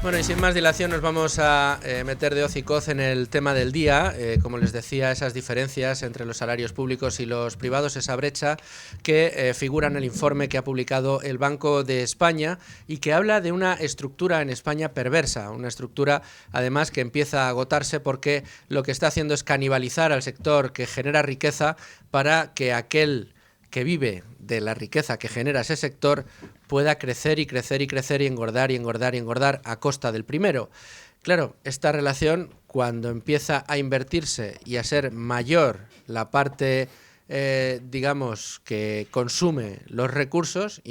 Bueno, y sin más dilación nos vamos a meter de hoz y coz en el tema del día. Como les decía, esas diferencias entre los salarios públicos y los privados, esa brecha que figura en el informe que ha publicado el Banco de España y que habla de una estructura en España perversa, una estructura además que empieza a agotarse porque lo que está haciendo es canibalizar al sector que genera riqueza para que aquel que vive de la riqueza que genera ese sector pueda crecer y crecer y crecer y engordar y engordar y engordar a costa del primero. Claro, esta relación, cuando empieza a invertirse y a ser mayor la parte, digamos, que consume los recursos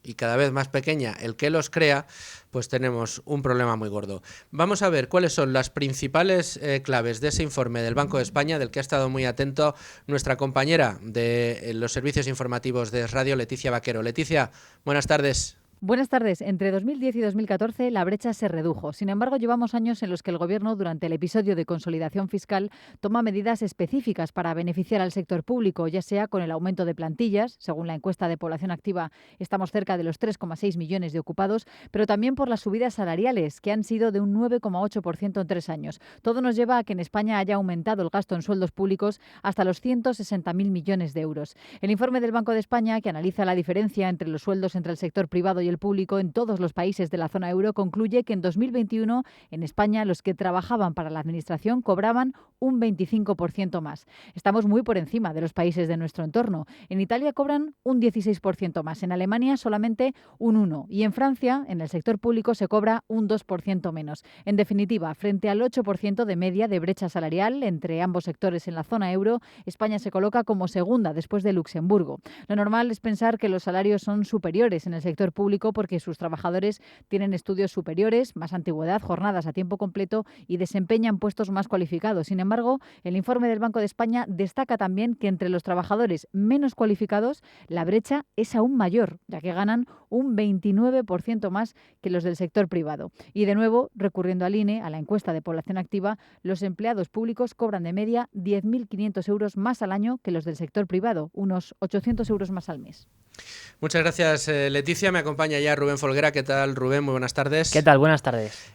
y cada vez más pequeña el que los crea, pues tenemos un problema muy gordo. Vamos a ver cuáles son las principales claves de ese informe del Banco de España, del que ha estado muy atento nuestra compañera de los servicios informativos de Radio, Leticia Vaquero. Leticia, buenas tardes. Buenas tardes. Entre 2010 y 2014 la brecha se redujo. Sin embargo, llevamos años en los que el Gobierno, durante el episodio de consolidación fiscal, toma medidas específicas para beneficiar al sector público, ya sea con el aumento de plantillas, según la encuesta de población activa estamos cerca de los 3,6 millones de ocupados, pero también por las subidas salariales, que han sido de un 9,8% en 3 años. Todo nos lleva a que en España haya aumentado el gasto en sueldos públicos hasta los 160.000 millones de euros. El informe del Banco de España, que analiza la diferencia entre los sueldos entre el sector privado y el público en todos los países de la zona euro, concluye que en 2021 en España los que trabajaban para la administración cobraban un 25% más. Estamos muy por encima de los países de nuestro entorno. En Italia cobran un 16% más, en Alemania solamente un 1% y en Francia en el sector público se cobra un 2% menos. En definitiva, frente al 8% de media de brecha salarial entre ambos sectores en la zona euro, España se coloca como segunda después de Luxemburgo. Lo normal es pensar que los salarios son superiores en el sector público porque sus trabajadores tienen estudios superiores, más antigüedad, jornadas a tiempo completo y desempeñan puestos más cualificados. Sin embargo, el informe del Banco de España destaca también que entre los trabajadores menos cualificados la brecha es aún mayor, ya que ganan un 29% más que los del sector privado. Y de nuevo, recurriendo al INE, a la encuesta de población activa, los empleados públicos cobran de media 10.500 euros más al año que los del sector privado, unos 800 euros más al mes. Muchas gracias, Leticia. Me acompaña ya Rubén Folguera. ¿Qué tal, Rubén? Muy buenas tardes. ¿Qué tal? Buenas tardes.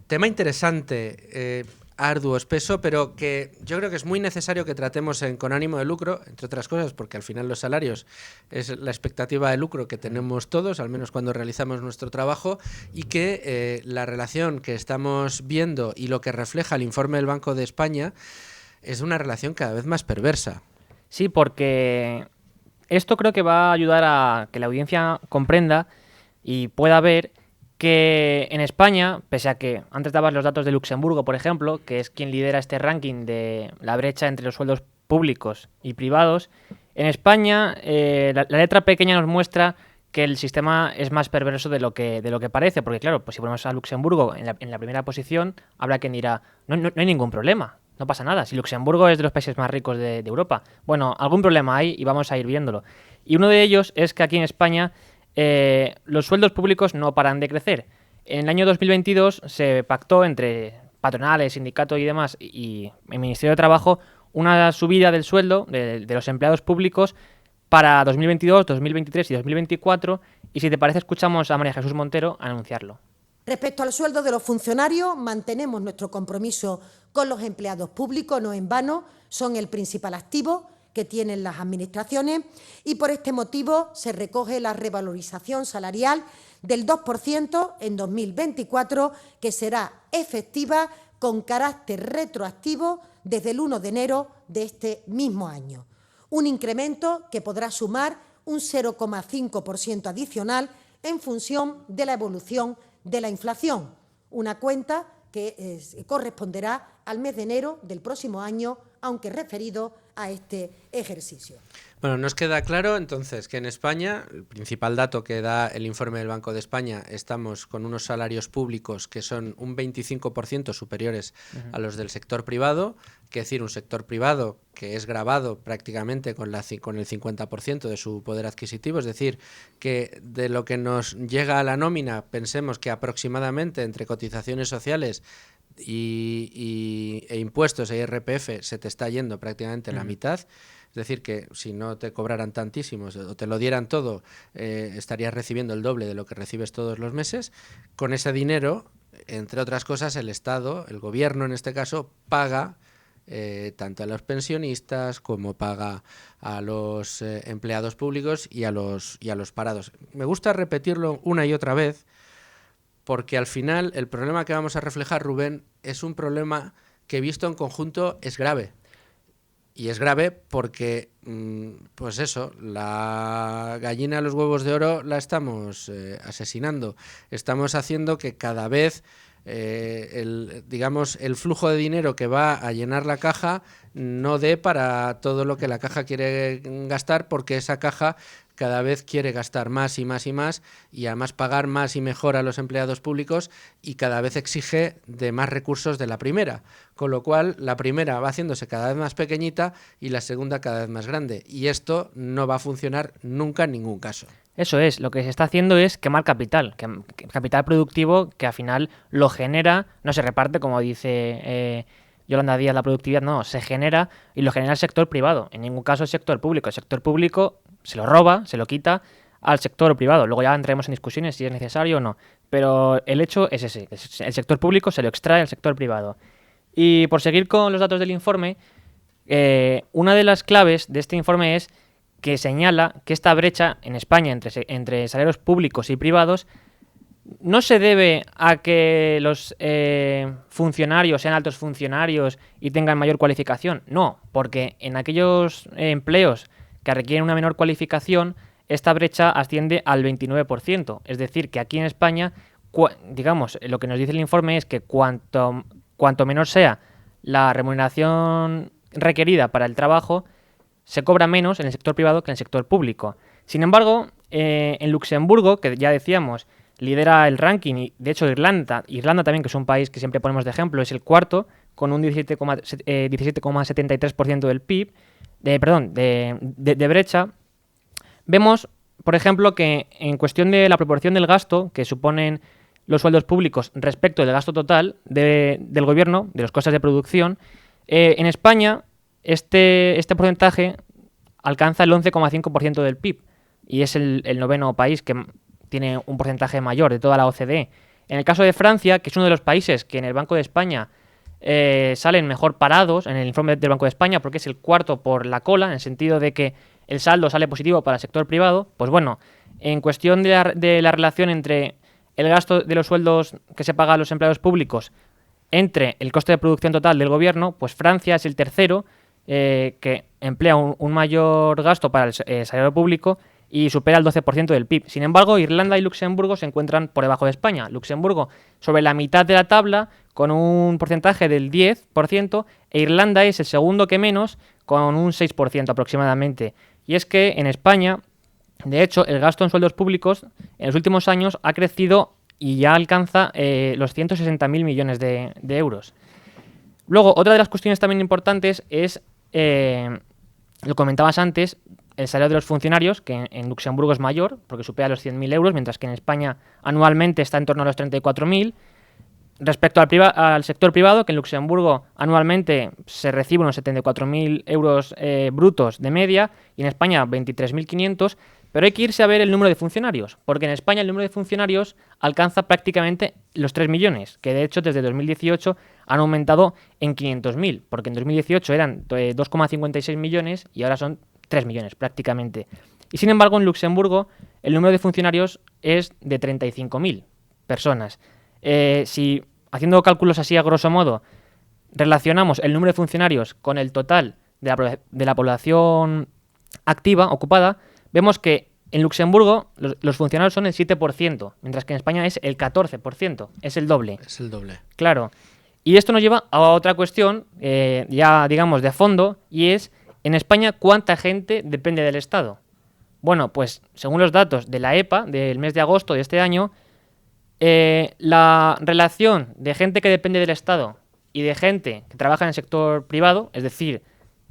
Tema interesante, arduo, espeso, pero que yo creo que es muy necesario que tratemos con ánimo de lucro, entre otras cosas, porque al final los salarios es la expectativa de lucro que tenemos todos, al menos cuando realizamos nuestro trabajo, y que la relación que estamos viendo y lo que refleja el informe del Banco de España es una relación cada vez más perversa. Sí, porque esto creo que va a ayudar a que la audiencia comprenda y pueda ver que en España, pese a que antes dabas los datos de Luxemburgo, por ejemplo, que es quien lidera este ranking de la brecha entre los sueldos públicos y privados, en España la letra pequeña nos muestra que el sistema es más perverso de lo que parece, porque claro, pues si ponemos a Luxemburgo en la primera posición, habrá quien dirá, no hay ningún problema. No pasa nada, si Luxemburgo es de los países más ricos de Europa. Bueno, algún problema hay y vamos a ir viéndolo. Y uno de ellos es que aquí en España los sueldos públicos no paran de crecer. En el año 2022 se pactó entre patronales, sindicatos y demás y el Ministerio de Trabajo una subida del sueldo de los empleados públicos para 2022, 2023 y 2024. Y si te parece, escuchamos a María Jesús Montero anunciarlo. Respecto al sueldo de los funcionarios, mantenemos nuestro compromiso con los empleados públicos, no en vano, son el principal activo que tienen las administraciones y por este motivo se recoge la revalorización salarial del 2% en 2024, que será efectiva con carácter retroactivo desde el 1 de enero de este mismo año. Un incremento que podrá sumar un 0,5% adicional en función de la evolución de la inflación, una cuenta que corresponderá al mes de enero del próximo año, aunque referido a este ejercicio. Bueno, nos queda claro entonces que en España, el principal dato que da el informe del Banco de España, estamos con unos salarios públicos que son un 25% superiores a los del sector privado, que es decir, un sector privado que es gravado prácticamente con el 50% de su poder adquisitivo, es decir, que de lo que nos llega a la nómina, pensemos que aproximadamente entre cotizaciones sociales e impuestos e IRPF se te está yendo prácticamente la mitad. es decir, que si no te cobraran tantísimos o te lo dieran todo, estarías recibiendo el doble de lo que recibes todos los meses. Con ese dinero, entre otras cosas, el Estado, el gobierno en este caso, paga tanto a los pensionistas como paga a los empleados públicos y a los parados. Me gusta repetirlo una y otra vez porque al final el problema que vamos a reflejar, Rubén, es un problema que visto en conjunto es grave. Y es grave porque, pues eso, la gallina de los huevos de oro la estamos asesinando. Estamos haciendo que cada vez el flujo de dinero que va a llenar la caja no dé para todo lo que la caja quiere gastar, porque esa caja cada vez quiere gastar más y más y más, y además pagar más y mejor a los empleados públicos, y cada vez exige de más recursos de la primera, con lo cual la primera va haciéndose cada vez más pequeñita y la segunda cada vez más grande, y esto no va a funcionar nunca en ningún caso. Eso es, lo que se está haciendo es quemar capital, capital productivo que al final lo genera, no se reparte como dice Yolanda Díaz, la productividad, no, se genera y lo genera el sector privado, en ningún caso el sector público. El sector público se lo roba, se lo quita al sector privado, luego ya entraremos en discusiones si es necesario o no, pero el hecho es ese, el sector público se lo extrae al sector privado. Y por seguir con los datos del informe, una de las claves de este informe es que señala que esta brecha en España entre salarios públicos y privados no se debe a que los funcionarios sean altos funcionarios y tengan mayor cualificación, no, porque en aquellos empleos que requieren una menor cualificación, esta brecha asciende al 29%, es decir, que aquí en España, digamos, lo que nos dice el informe es que cuanto menor sea la remuneración requerida para el trabajo, se cobra menos en el sector privado que en el sector público. Sin embargo, en Luxemburgo, que ya decíamos, lidera el ranking, y de hecho Irlanda también, que es un país que siempre ponemos de ejemplo, es el cuarto, con un 17,73% del PIB, de brecha. Vemos, por ejemplo, que en cuestión de la proporción del gasto que suponen los sueldos públicos respecto del gasto total del gobierno, de los costes de producción, en España este porcentaje alcanza el 11,5% del PIB y es el noveno país que tiene un porcentaje mayor de toda la OCDE. En el caso de Francia, que es uno de los países que en el Banco de España salen mejor parados, en el informe del Banco de España, porque es el cuarto por la cola, en el sentido de que el saldo sale positivo para el sector privado, pues bueno, en cuestión de la relación entre el gasto de los sueldos que se paga a los empleados públicos entre el coste de producción total del gobierno, pues Francia es el tercero, que emplea un mayor gasto para el salario público y supera el 12% del PIB. Sin embargo, Irlanda y Luxemburgo se encuentran por debajo de España. Luxemburgo sobre la mitad de la tabla con un porcentaje del 10% e Irlanda es el segundo que menos con un 6% aproximadamente. Y es que en España, de hecho, el gasto en sueldos públicos en los últimos años ha crecido y ya alcanza los 160.000 millones de euros. Luego, otra de las cuestiones también importantes es, lo comentabas antes, el salario de los funcionarios, que en Luxemburgo es mayor, porque supera los 100.000 euros, mientras que en España anualmente está en torno a los 34.000. Respecto al sector privado, que en Luxemburgo anualmente se recibe unos 74.000 euros brutos de media, y en España 23.500, pero hay que irse a ver el número de funcionarios, porque en España el número de funcionarios alcanza prácticamente los 3 millones, que de hecho desde 2018 han aumentado en 500.000, porque en 2018 eran 2,56 millones y ahora son 3 millones prácticamente. Y sin embargo en Luxemburgo el número de funcionarios es de 35.000 personas. Si haciendo cálculos así a grosso modo relacionamos el número de funcionarios con el total de la población activa, ocupada, vemos que en Luxemburgo los funcionarios son el 7%, mientras que en España es el 14%, es el doble. Es el doble. Claro. Y esto nos lleva a otra cuestión, ya digamos de fondo, y es, en España, ¿cuánta gente depende del Estado? Bueno, pues según los datos de la EPA del mes de agosto de este año, la relación de gente que depende del Estado y de gente que trabaja en el sector privado, es decir,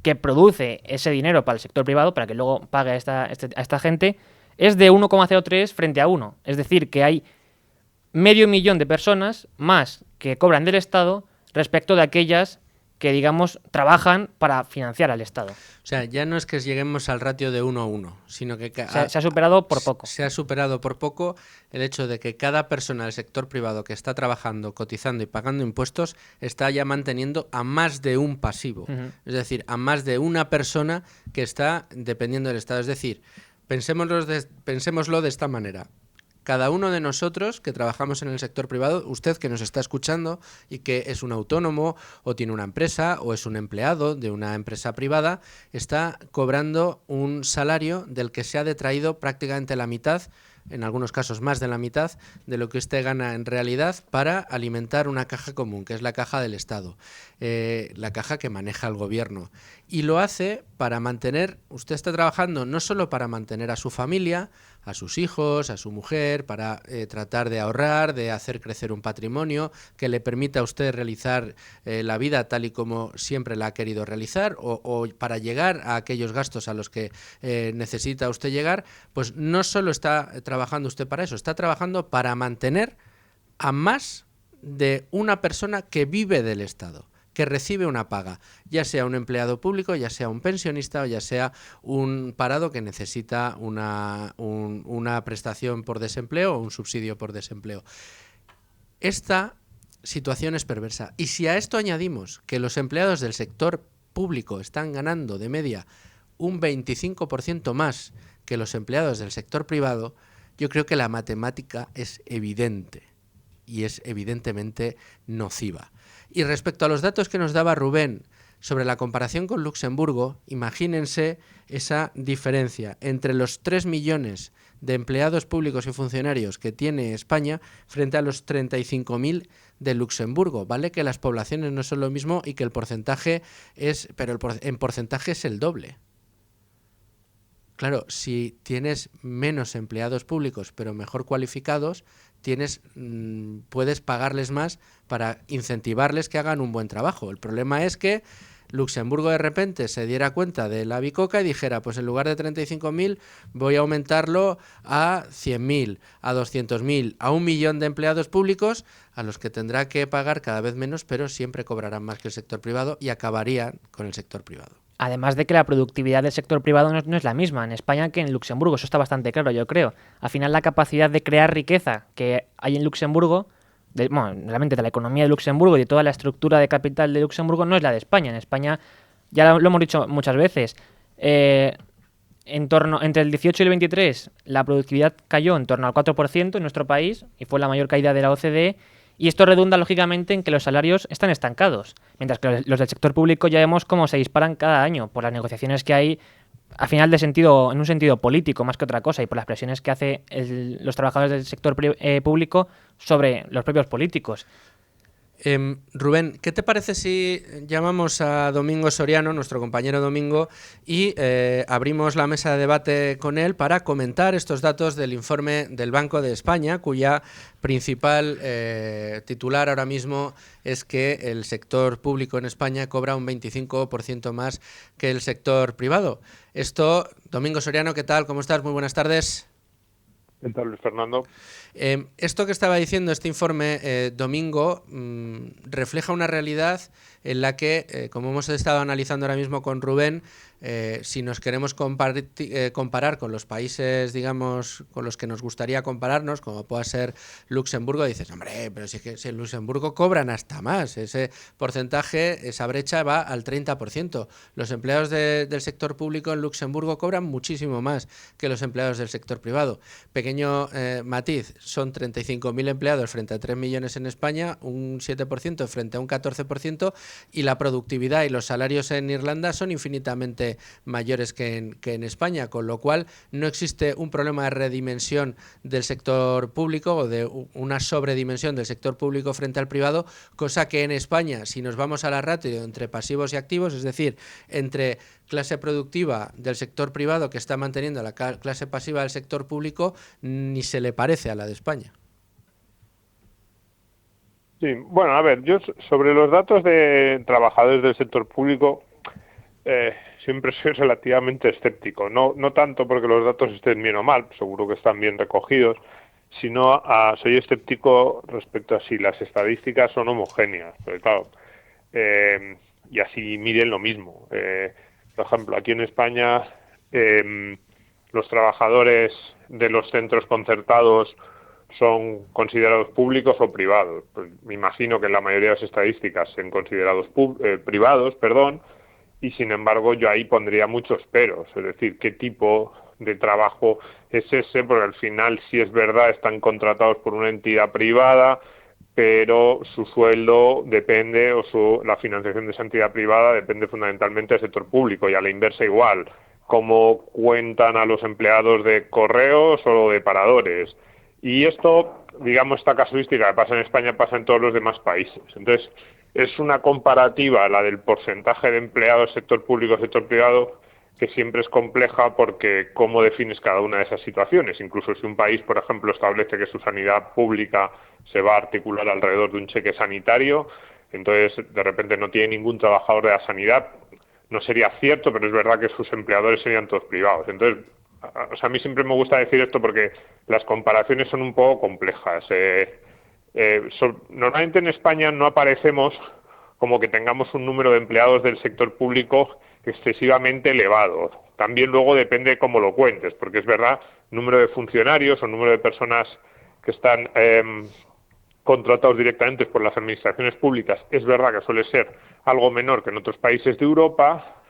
que produce ese dinero para el sector privado, para que luego pague a esta gente, es de 1,03 frente a 1. Es decir, que hay 500.000 de personas más que cobran del Estado respecto de aquellas que, digamos, trabajan para financiar al Estado. O sea, ya no es que lleguemos al ratio de 1 a 1, sino que Se ha superado por poco. Se ha superado por poco el hecho de que cada persona del sector privado que está trabajando, cotizando y pagando impuestos está ya manteniendo a más de un pasivo. Es decir, a más de una persona que está dependiendo del Estado. Es decir, pensémoslo de esta manera. Cada uno de nosotros que trabajamos en el sector privado, usted que nos está escuchando y que es un autónomo o tiene una empresa o es un empleado de una empresa privada, está cobrando un salario del que se ha detraído prácticamente la mitad, en algunos casos más de la mitad, de lo que usted gana en realidad para alimentar una caja común, que es la caja del Estado, la caja que maneja el gobierno. Y lo hace para mantener, usted está trabajando no solo para mantener a su familia, a sus hijos, a su mujer, para tratar de ahorrar, de hacer crecer un patrimonio que le permita a usted realizar la vida tal y como siempre la ha querido realizar, o para llegar a aquellos gastos a los que necesita usted llegar, pues no solo está trabajando usted para eso, está trabajando para mantener a más de una persona que vive del Estado, que recibe una paga, ya sea un empleado público, ya sea un pensionista o ya sea un parado que necesita una prestación por desempleo o un subsidio por desempleo. Esta situación es perversa. Y si a esto añadimos que los empleados del sector público están ganando de media un 25% más que los empleados del sector privado, yo creo que la matemática es evidente y es evidentemente nociva. Y respecto a los datos que nos daba Rubén sobre la comparación con Luxemburgo, imagínense esa diferencia entre los 3 millones de empleados públicos y funcionarios que tiene España frente a los 35.000 de Luxemburgo. Vale que las poblaciones no son lo mismo y que el porcentaje pero en porcentaje es el doble. Claro, si tienes menos empleados públicos pero mejor cualificados, puedes pagarles más para incentivarles que hagan un buen trabajo. El problema es que Luxemburgo de repente se diera cuenta de la bicoca y dijera, pues en lugar de 35.000 voy a aumentarlo a 100.000, a 200.000, a 1 millón de empleados públicos a los que tendrá que pagar cada vez menos, pero siempre cobrarán más que el sector privado y acabarían con el sector privado. Además de que la productividad del sector privado no es la misma en España que en Luxemburgo. Eso está bastante claro, yo creo. Al final, la capacidad de crear riqueza que hay en Luxemburgo, realmente de la economía de Luxemburgo y de toda la estructura de capital de Luxemburgo, no es la de España. En España, ya lo hemos dicho muchas veces, entre el 18 y el 23 la productividad cayó en torno al 4% en nuestro país y fue la mayor caída de la OCDE. Y esto redunda, lógicamente, en que los salarios están estancados, mientras que los del sector público ya vemos cómo se disparan cada año por las negociaciones que hay, al final en un sentido político más que otra cosa, y por las presiones que hace los trabajadores del sector público sobre los propios políticos. Rubén, ¿qué te parece si llamamos a Domingo Soriano, nuestro compañero Domingo, y abrimos la mesa de debate con él para comentar estos datos del informe del Banco de España, cuya principal titular ahora mismo es que el sector público en España cobra un 25% más que el sector privado? Domingo Soriano, ¿qué tal? ¿Cómo estás? Muy buenas tardes. ¿Qué tal, Luis Fernando? Esto que estaba diciendo este informe, Domingo, refleja una realidad en la que, como hemos estado analizando ahora mismo con Rubén, si nos queremos comparar con los países, digamos, con los que nos gustaría compararnos, como pueda ser Luxemburgo, dices, hombre, pero si es que en Luxemburgo cobran hasta más, ese porcentaje, esa brecha va al 30%. Los empleados del sector público en Luxemburgo cobran muchísimo más que los empleados del sector privado. Pequeño matiz, son 35.000 empleados frente a 3 millones en España, un 7% frente a un 14%, y la productividad y los salarios en Irlanda son infinitamente mayores que en España, con lo cual no existe un problema de redimensión del sector público o de una sobredimensión del sector público frente al privado, cosa que en España, si nos vamos a la ratio entre pasivos y activos, es decir, entre clase productiva del sector privado que está manteniendo la clase pasiva del sector público, ni se le parece a la de España. Sí, bueno, a ver, yo sobre los datos de trabajadores del sector público siempre soy relativamente escéptico. No tanto porque los datos estén bien o mal, seguro que están bien recogidos, sino soy escéptico respecto a si las estadísticas son homogéneas. Porque claro, y así miden lo mismo. Por ejemplo, aquí en España los trabajadores de los centros concertados son considerados públicos o privados. Pues me imagino que en la mayoría de las estadísticas son considerados privados, y sin embargo yo ahí pondría muchos peros, es decir, qué tipo de trabajo es ese, porque al final, si es verdad, están contratados por una entidad privada, pero su sueldo depende, la financiación de esa entidad privada depende fundamentalmente del sector público, y a la inversa igual, cómo cuentan a los empleados de correos o de paradores. Y esto, digamos, esta casuística que pasa en España pasa en todos los demás países. Entonces, es una comparativa, la del porcentaje de empleados sector público y sector privado, que siempre es compleja porque cómo defines cada una de esas situaciones. Incluso si un país, por ejemplo, establece que su sanidad pública se va a articular alrededor de un cheque sanitario, entonces de repente no tiene ningún trabajador de la sanidad, no sería cierto, pero es verdad que sus empleadores serían todos privados. Entonces, a mí siempre me gusta decir esto porque las comparaciones son un poco complejas. Normalmente en España no aparecemos como que tengamos un número de empleados del sector público excesivamente elevado. También luego depende de cómo lo cuentes, porque es verdad, número de funcionarios o número de personas que están contratados directamente por las administraciones públicas, es verdad que suele ser algo menor que en otros países de Europa.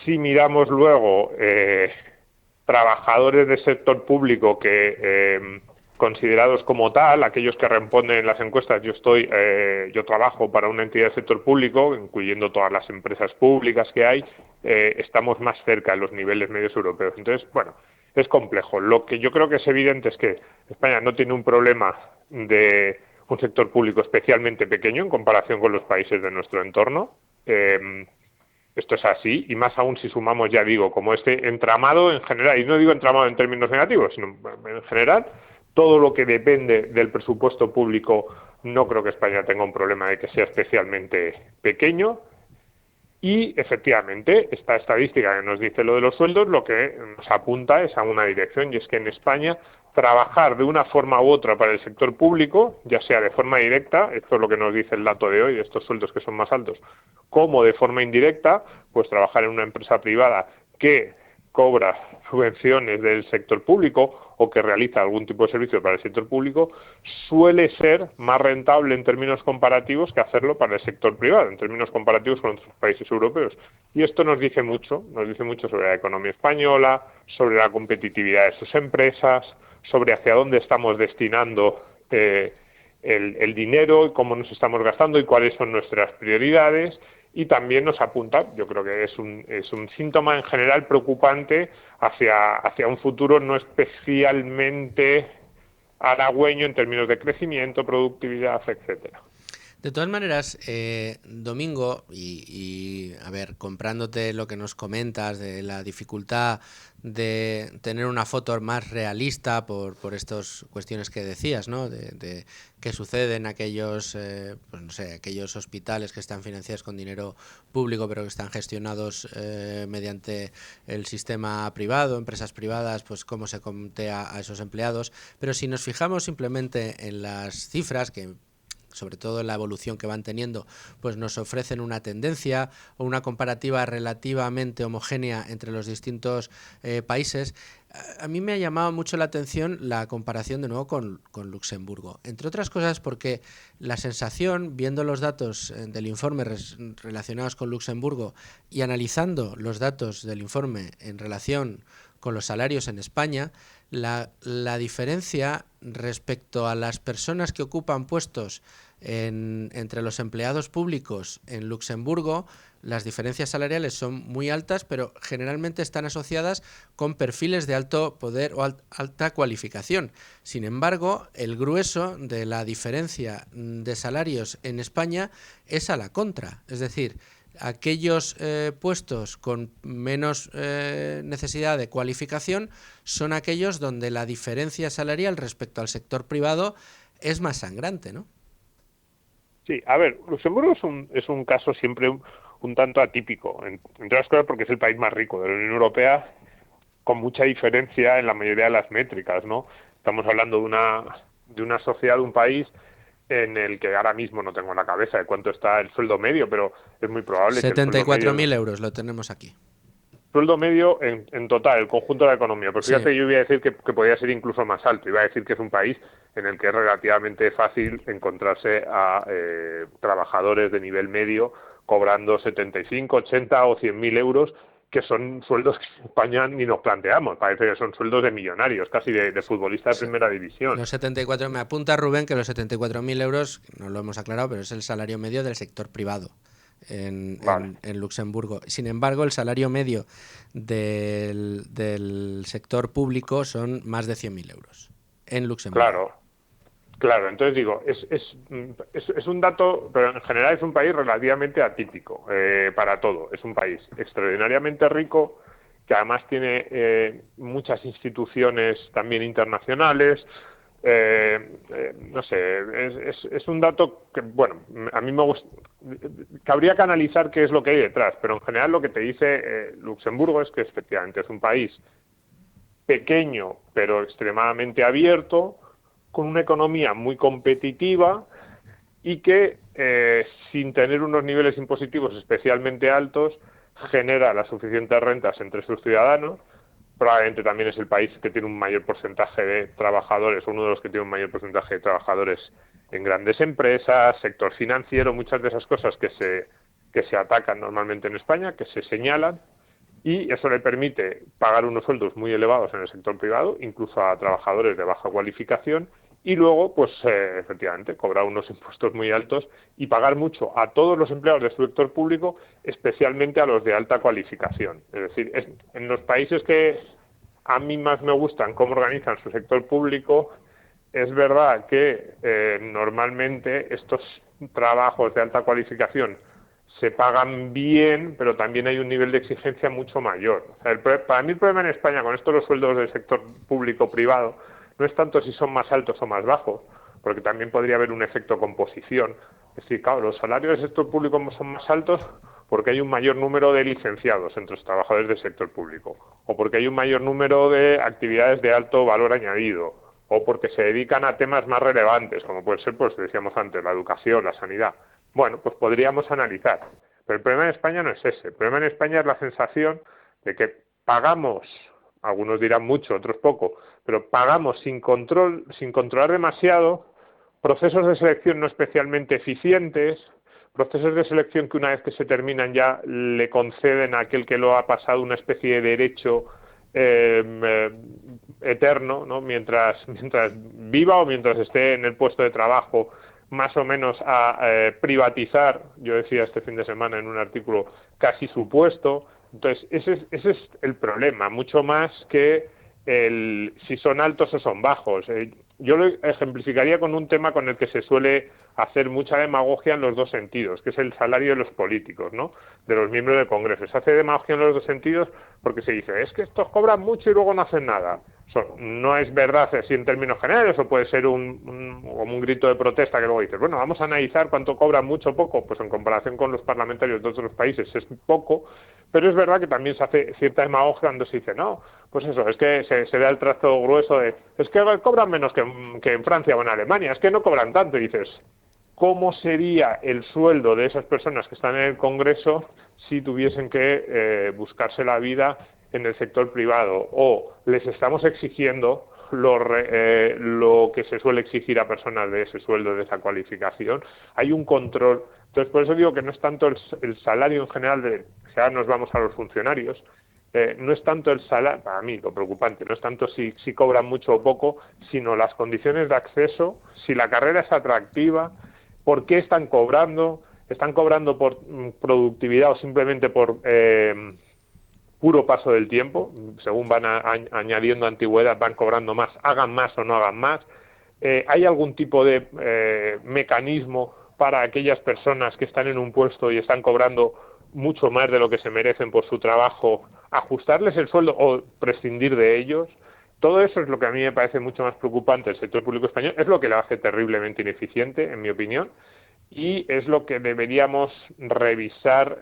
Si miramos luego trabajadores del sector público que considerados como tal, aquellos que responden en las encuestas, yo trabajo para una entidad del sector público, incluyendo todas las empresas públicas que hay, estamos más cerca de los niveles medios europeos. Entonces, bueno, es complejo. Lo que yo creo que es evidente es que España no tiene un problema de un sector público especialmente pequeño en comparación con los países de nuestro entorno. Esto es así, y más aún si sumamos, ya digo, como este entramado en general, y no digo entramado en términos negativos, sino en general, todo lo que depende del presupuesto público, no creo que España tenga un problema de que sea especialmente pequeño. Y efectivamente, esta estadística que nos dice lo de los sueldos, lo que nos apunta es a una dirección, y es que en España trabajar de una forma u otra para el sector público, ya sea de forma directa, esto es lo que nos dice el dato de hoy, de estos sueldos que son más altos, como de forma indirecta, pues trabajar en una empresa privada que cobra subvenciones del sector público o que realiza algún tipo de servicio para el sector público, suele ser más rentable en términos comparativos que hacerlo para el sector privado, en términos comparativos con otros países europeos. Y esto nos dice mucho sobre la economía española, sobre la competitividad de sus empresas, sobre hacia dónde estamos destinando el dinero y cómo nos estamos gastando y cuáles son nuestras prioridades. Y también nos apunta, yo creo que es un síntoma en general preocupante hacia un futuro no especialmente halagüeño en términos de crecimiento, productividad, etcétera. De todas maneras, Domingo, y a ver, comprándote lo que nos comentas de la dificultad de tener una foto más realista por estas cuestiones que decías, ¿no? De qué sucede en aquellos, pues no sé, aquellos hospitales que están financiados con dinero público, pero que están gestionados mediante el sistema privado, empresas privadas, pues cómo se contea a esos empleados. Pero si nos fijamos simplemente en las cifras que sobre todo en la evolución que van teniendo, pues nos ofrecen una tendencia o una comparativa relativamente homogénea entre los distintos países. A mí me ha llamado mucho la atención la comparación de nuevo con Luxemburgo, entre otras cosas porque la sensación, viendo los datos del informe relacionados con Luxemburgo y analizando los datos del informe en relación con los salarios en España, la diferencia respecto a las personas que ocupan puestos entre los empleados públicos en Luxemburgo, las diferencias salariales son muy altas, pero generalmente están asociadas con perfiles de alto poder o alta cualificación. Sin embargo, el grueso de la diferencia de salarios en España es a la contra, es decir, aquellos puestos con menos necesidad de cualificación son aquellos donde la diferencia salarial respecto al sector privado es más sangrante, ¿no? Sí, a ver, Luxemburgo es un caso siempre un tanto atípico, entre otras cosas porque es el país más rico de la Unión Europea, con mucha diferencia en la mayoría de las métricas, ¿no? Estamos hablando de una sociedad, de un país en el que ahora mismo no tengo en la cabeza de cuánto está el sueldo medio, pero es muy probable que el sueldo 74.000 medio, euros lo tenemos aquí. sueldo medio en total, el conjunto de la economía. Pues Sí. fíjate, yo iba a decir que podía ser incluso más alto. Iba a decir que es un país en el que es relativamente fácil encontrarse a trabajadores de nivel medio cobrando 75, 80 o 100.000 euros, que son sueldos que en España ni nos planteamos. Parece que son sueldos de millonarios, casi de futbolista de Sí. primera división. Los 74, me apunta Rubén que los 74.000 euros, no lo hemos aclarado, pero es el salario medio del sector privado Vale. en Luxemburgo. Sin embargo, el salario medio del sector público son más de 100.000 euros en Luxemburgo. Claro, entonces digo, es un dato, pero en general es un país relativamente atípico para todo. Es un país extraordinariamente rico, que además tiene muchas instituciones también internacionales. No sé, es un dato que, bueno, a mí me gusta, que habría que analizar qué es lo que hay detrás, pero en general lo que te dice Luxemburgo es que efectivamente es un país pequeño, pero extremadamente abierto, con una economía muy competitiva y que, sin tener unos niveles impositivos especialmente altos, genera las suficientes rentas entre sus ciudadanos. Probablemente también es el país que tiene un mayor porcentaje de trabajadores, uno de los que tiene un mayor porcentaje de trabajadores en grandes empresas, sector financiero, muchas de esas cosas que se atacan normalmente en España, que se señalan, y eso le permite pagar unos sueldos muy elevados en el sector privado, incluso a trabajadores de baja cualificación, y luego, pues efectivamente, cobrar unos impuestos muy altos y pagar mucho a todos los empleados del sector público, especialmente a los de alta cualificación. Es decir, en los países que a mí más me gustan cómo organizan su sector público, es verdad que normalmente estos trabajos de alta cualificación se pagan bien, pero también hay un nivel de exigencia mucho mayor. O sea, para mí el problema en España con esto de los sueldos del sector público-privado no es tanto si son más altos o más bajos, porque también podría haber un efecto composición. Es decir, claro, los salarios del sector público son más altos porque hay un mayor número de licenciados entre los trabajadores del sector público, o porque hay un mayor número de actividades de alto valor añadido, o porque se dedican a temas más relevantes, como puede ser, pues decíamos antes, la educación, la sanidad. Bueno, pues podríamos analizar. Pero el problema en España no es ese. El problema en España es la sensación de que pagamos, algunos dirán mucho, otros poco, pero pagamos sin controlar demasiado, procesos de selección no especialmente eficientes, procesos de selección que una vez que se terminan ya le conceden a aquel que lo ha pasado una especie de derecho eterno, ¿no? Mientras viva o mientras esté en el puesto de trabajo, más o menos a privatizar, yo decía este fin de semana en un artículo, casi su puesto. Entonces, ese es el problema, mucho más que si son altos o son bajos. Yo lo ejemplificaría con un tema con el que se suele hacer mucha demagogia en los dos sentidos, que es el salario de los políticos, ¿no? De los miembros del Congreso. Se hace demagogia en los dos sentidos porque se dice, es que estos cobran mucho y luego no hacen nada. Eso no es verdad así en términos generales, o puede ser como un grito de protesta que luego dices, bueno, vamos a analizar cuánto cobran mucho o poco. Pues en comparación con los parlamentarios de otros países es poco, pero es verdad que también se hace cierta demagogia cuando se dice, no, pues eso, es que se da el trazo grueso de, es que cobran menos que en Francia o en Alemania, es que no cobran tanto, y dices, ¿cómo sería el sueldo de esas personas que están en el Congreso si tuviesen que buscarse la vida en el sector privado? O les estamos exigiendo lo que se suele exigir a personas de ese sueldo, de esa cualificación. Hay un control. Entonces, por eso digo que no es tanto el salario en general, si ahora nos vamos a los funcionarios, no es tanto el salario, para mí lo preocupante, no es tanto si cobran mucho o poco, sino las condiciones de acceso, si la carrera es atractiva, por qué están cobrando por productividad o simplemente por puro paso del tiempo, según van añadiendo antigüedad, van cobrando más, hagan más o no hagan más. ¿Hay algún tipo de mecanismo para aquellas personas que están en un puesto y están cobrando mucho más de lo que se merecen por su trabajo, ajustarles el sueldo o prescindir de ellos? Todo eso es lo que a mí me parece mucho más preocupante del sector público español, es lo que lo hace terriblemente ineficiente, en mi opinión, y es lo que deberíamos revisar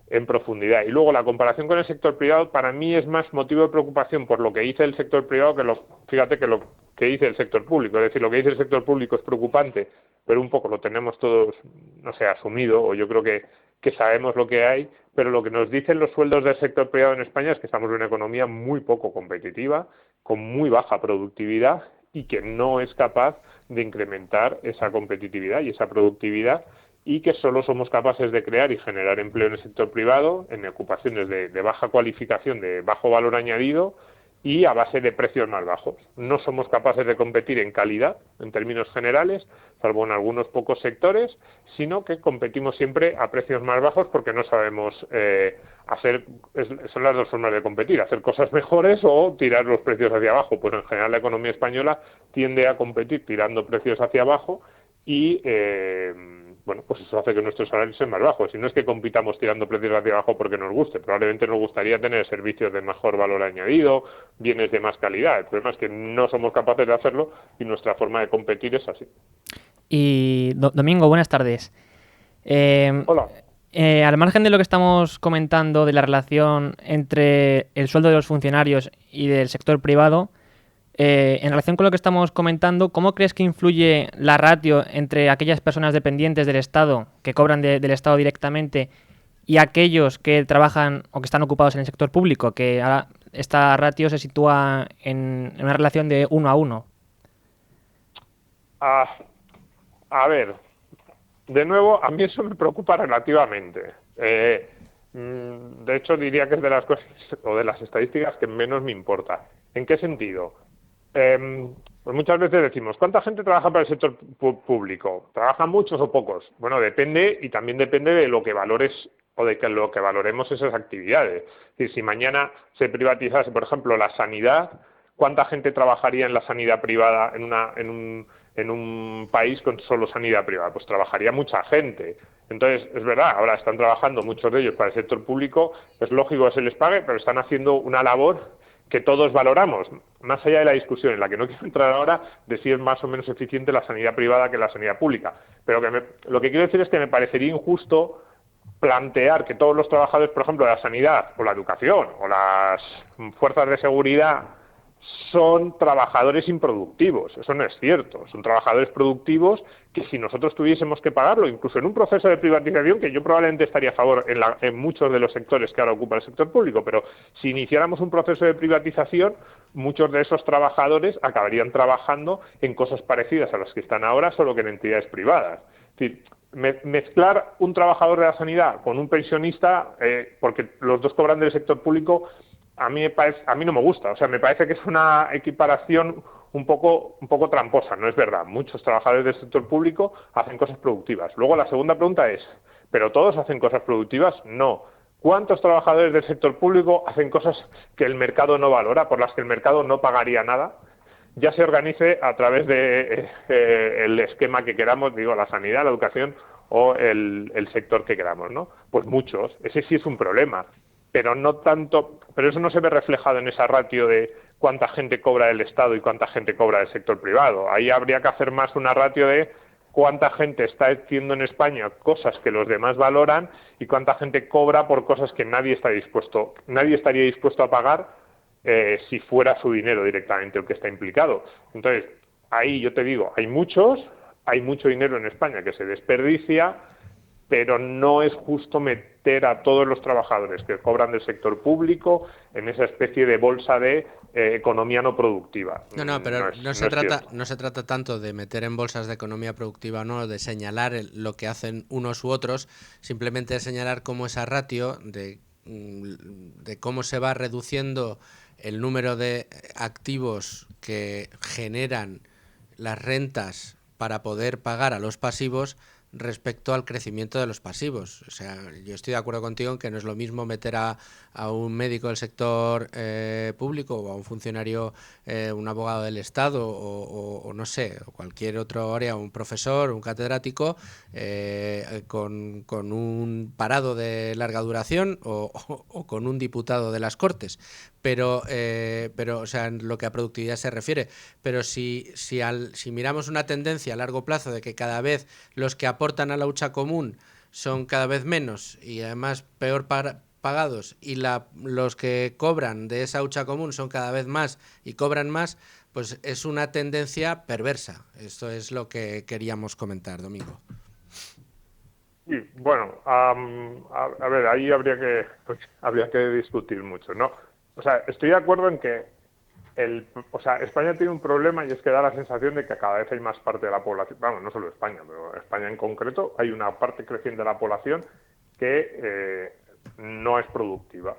en profundidad. Y luego la comparación con el sector privado para mí es más motivo de preocupación por lo que dice el sector privado que lo que dice el sector público. Es decir, lo que dice el sector público es preocupante, pero un poco lo tenemos todos, no sé, asumido, o yo creo que sabemos lo que hay, pero lo que nos dicen los sueldos del sector privado en España es que estamos en una economía muy poco competitiva, con muy baja productividad y que no es capaz de incrementar esa competitividad y esa productividad, y que solo somos capaces de crear y generar empleo en el sector privado, en ocupaciones de baja cualificación, de bajo valor añadido y a base de precios más bajos. No somos capaces de competir en calidad, en términos generales, salvo en algunos pocos sectores, sino que competimos siempre a precios más bajos porque no sabemos son las dos formas de competir, hacer cosas mejores o tirar los precios hacia abajo. Pues en general la economía española tiende a competir tirando precios hacia abajo y bueno, pues eso hace que nuestros salarios sean más bajos. Y no es que compitamos tirando precios hacia abajo porque nos guste, probablemente nos gustaría tener servicios de mejor valor añadido, bienes de más calidad. El problema es que no somos capaces de hacerlo y nuestra forma de competir es así. Y Domingo, buenas tardes. Hola. Al margen de lo que estamos comentando de la relación entre el sueldo de los funcionarios y del sector privado, en relación con lo que estamos comentando, ¿cómo crees que influye la ratio entre aquellas personas dependientes del Estado, que cobran del Estado directamente, y aquellos que trabajan o que están ocupados en el sector público, que ahora esta ratio se sitúa en una relación de 1 a 1? A ver, de nuevo, a mí eso me preocupa relativamente. De hecho, diría que es de las cosas o de las estadísticas que menos me importa. ¿En qué sentido? Pues muchas veces decimos, ¿cuánta gente trabaja para el sector público? ¿Trabajan muchos o pocos? Bueno, depende, y también depende de lo que valores o de que lo que valoremos esas actividades. Es decir, si mañana se privatizase, por ejemplo, la sanidad, ¿cuánta gente trabajaría en la sanidad privada en un país con solo sanidad privada? Pues trabajaría mucha gente. Entonces, es verdad, ahora están trabajando muchos de ellos para el sector público, es lógico que se les pague, pero están haciendo una labor que todos valoramos, más allá de la discusión en la que no quiero entrar ahora de si es más o menos eficiente la sanidad privada que la sanidad pública. Pero lo que quiero decir es que me parecería injusto plantear que todos los trabajadores, por ejemplo, de la sanidad o la educación o las fuerzas de seguridad son trabajadores improductivos. Eso no es cierto. Son trabajadores productivos que si nosotros tuviésemos que pagarlo, incluso en un proceso de privatización, que yo probablemente estaría a favor en muchos de los sectores que ahora ocupa el sector público, pero si iniciáramos un proceso de privatización, muchos de esos trabajadores acabarían trabajando en cosas parecidas a las que están ahora, solo que en entidades privadas. Es decir, mezclar un trabajador de la sanidad con un pensionista, porque los dos cobran del sector público, a mí no me gusta. O sea, me parece que es una equiparación un poco tramposa. No es verdad. Muchos trabajadores del sector público hacen cosas productivas. Luego la segunda pregunta es, ¿pero todos hacen cosas productivas? No. ¿Cuántos trabajadores del sector público hacen cosas que el mercado no valora, por las que el mercado no pagaría nada? Ya se organice a través de el esquema que queramos, digo, la sanidad, la educación o el sector que queramos, ¿no? Pues muchos. Ese sí es un problema. Pero no tanto, pero eso no se ve reflejado en esa ratio de cuánta gente cobra del Estado y cuánta gente cobra del sector privado. Ahí habría que hacer más una ratio de cuánta gente está haciendo en España cosas que los demás valoran y cuánta gente cobra por cosas que nadie estaría dispuesto a pagar si fuera su dinero directamente el que está implicado. Entonces, ahí yo te digo, hay mucho dinero en España que se desperdicia, pero no es justo meter a todos los trabajadores que cobran del sector público en esa especie de bolsa de economía no productiva. No, pero no se trata tanto de meter en bolsas de economía productiva o no, de señalar lo que hacen unos u otros, simplemente de señalar cómo esa ratio de cómo se va reduciendo el número de activos que generan las rentas para poder pagar a los pasivos respecto al crecimiento de los pasivos. O sea, yo estoy de acuerdo contigo en que no es lo mismo meter a un médico del sector público o a un funcionario, un abogado del Estado o no sé, o cualquier otro área, un profesor, un catedrático con un parado de larga duración o con un diputado de las Cortes. Pero o sea, en lo que a productividad se refiere. Pero si miramos una tendencia a largo plazo de que cada vez los que aportan a la hucha común son cada vez menos y además peor pagados, y los que cobran de esa hucha común son cada vez más y cobran más, pues es una tendencia perversa. Esto es lo que queríamos comentar, Domingo. Sí, bueno, a ver, ahí habría que discutir mucho, ¿no? O sea, estoy de acuerdo en que España tiene un problema, y es que da la sensación de que cada vez hay más parte de la población, vamos, no solo España, pero España en concreto, hay una parte creciente de la población que no es productiva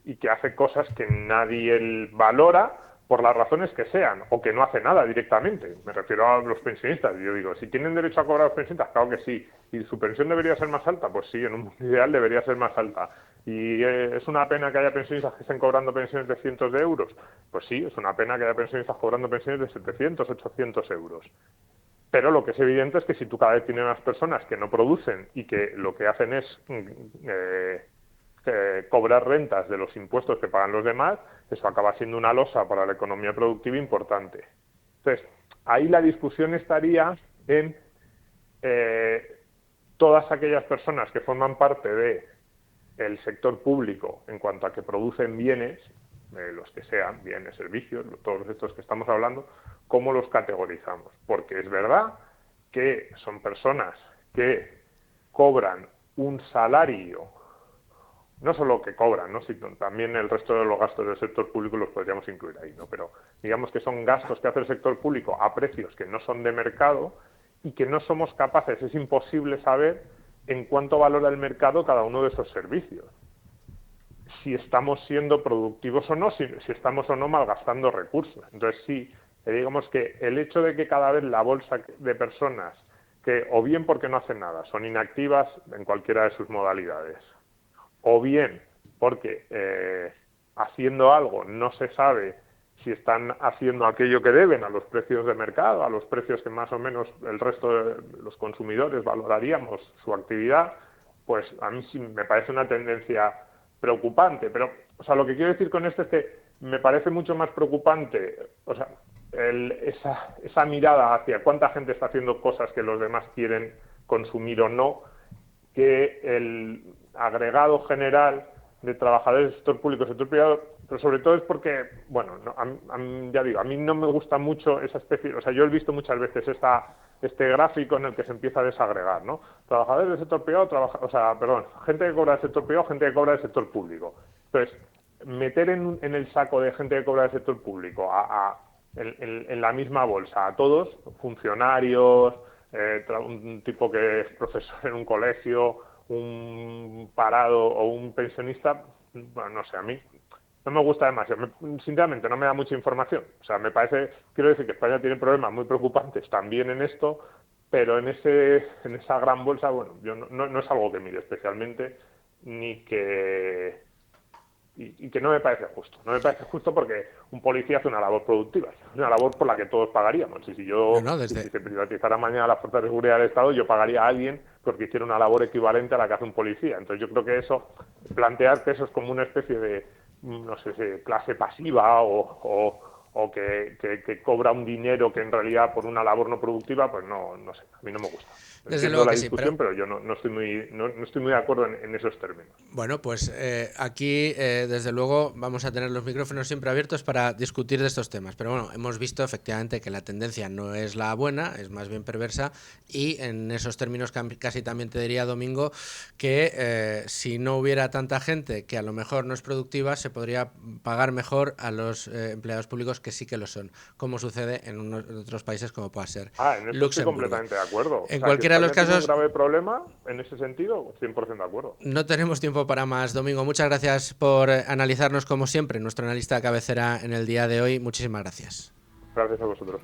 y que hace cosas que nadie valora por las razones que sean, o que no hace nada directamente. Me refiero a los pensionistas. Yo digo, si tienen derecho a cobrar los pensionistas, claro que sí. ¿Y su pensión debería ser más alta? Pues sí, en un mundo ideal debería ser más alta. ¿Y es una pena que haya pensionistas que estén cobrando pensiones de cientos de euros? Pues sí, es una pena que haya pensionistas cobrando pensiones de 700, 800 euros. Pero lo que es evidente es que si tú cada vez tienes más personas que no producen y que lo que hacen es cobrar rentas de los impuestos que pagan los demás, eso acaba siendo una losa para la economía productiva importante. Entonces, ahí la discusión estaría en todas aquellas personas que forman parte del sector público en cuanto a que producen bienes, los que sean, bienes, servicios, todos estos que estamos hablando, cómo los categorizamos. Porque es verdad que son personas que cobran un salario, no solo que cobran, ¿no?, sino también el resto de los gastos del sector público los podríamos incluir ahí, ¿no? Pero digamos que son gastos que hace el sector público a precios que no son de mercado y que no somos capaces, es imposible saber en cuánto valora el mercado cada uno de esos servicios. Si estamos siendo productivos o no, si estamos o no malgastando recursos. Entonces sí, digamos que el hecho de que cada vez la bolsa de personas que, o bien porque no hacen nada, son inactivas en cualquiera de sus modalidades, o bien porque haciendo algo no se sabe si están haciendo aquello que deben a los precios de mercado, a los precios que más o menos el resto de los consumidores valoraríamos su actividad, pues a mí sí me parece una tendencia preocupante. Pero, o sea, lo que quiero decir con esto es que me parece mucho más preocupante, o sea, esa mirada hacia cuánta gente está haciendo cosas que los demás quieren consumir o no, que el agregado general de trabajadores del sector público y sector privado, pero sobre todo es porque, bueno, ya digo, a mí no me gusta mucho esa especie, o sea, yo he visto muchas veces este gráfico en el que se empieza a desagregar, ¿no? Trabajadores del sector privado, gente que cobra del sector privado, gente que cobra del sector público. Entonces, meter en el saco de gente que cobra del sector público en la misma bolsa a todos, funcionarios, un tipo que es profesor en un colegio, un parado o un pensionista, bueno, no sé, a mí no me gusta demasiado. Sinceramente, no me da mucha información. O sea, quiero decir que España tiene problemas muy preocupantes también en esto, pero en esa gran bolsa, bueno, yo no es algo que mire especialmente, ni que... Y que no me parece justo. No me parece justo porque un policía hace una labor productiva, una labor por la que todos pagaríamos. Y si se privatizara mañana las fuerzas de seguridad del Estado, yo pagaría a alguien porque hiciera una labor equivalente a la que hace un policía. Entonces yo creo que plantear que eso es como una especie de, no sé, clase pasiva o que cobra un dinero que en realidad por una labor no productiva, pues no sé, a mí no me gusta. Desde luego la que discusión, sí, pero yo no estoy muy de acuerdo en esos términos. Bueno, pues aquí, desde luego, vamos a tener los micrófonos siempre abiertos para discutir de estos temas. Pero bueno, hemos visto efectivamente que la tendencia no es la buena, es más bien perversa, y en esos términos casi también te diría, Domingo, que si no hubiera tanta gente que a lo mejor no es productiva, se podría pagar mejor a los empleados públicos que sí que lo son, como sucede en otros países como pueda ser en eso estoy completamente de acuerdo. En cualquiera de los casos, tiene un grave problema en ese sentido, 100% de acuerdo. No tenemos tiempo para más, Domingo. Muchas gracias por analizarnos como siempre, nuestro analista de cabecera en el día de hoy. Muchísimas gracias. Gracias a vosotros.